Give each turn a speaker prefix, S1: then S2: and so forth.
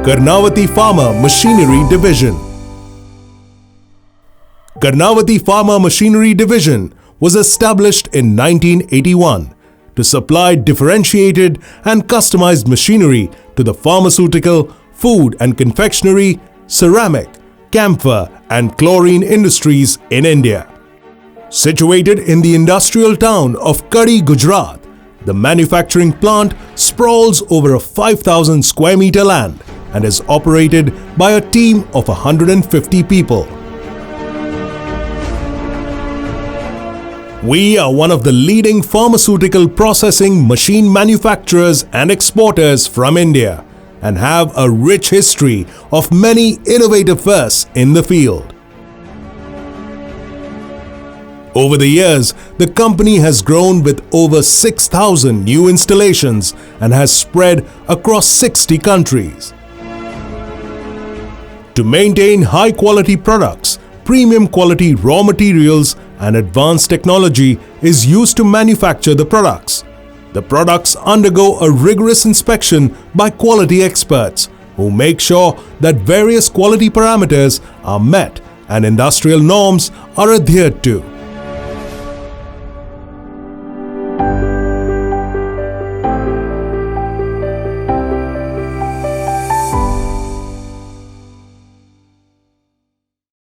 S1: Karnavati Pharma Machinery Division. Karnavati Pharma Machinery Division was established in 1981 to supply differentiated and customized machinery to the pharmaceutical, food and confectionery, ceramic, camphor and chlorine industries in India. Situated in the industrial town of Kadi, Gujarat, the manufacturing plant sprawls over a 5,000 square meter land and is operated by a team of 150 people. We are one of the leading pharmaceutical processing machine manufacturers and exporters from India and have a rich history of many innovative firsts in the field. Over the years, the company has grown with over 6,000 new installations and has spread across 60 countries. To maintain high-quality products, premium quality raw materials and advanced technology is used to manufacture the products. The products undergo a rigorous inspection by quality experts who make sure that various quality parameters are met and industrial norms are adhered to.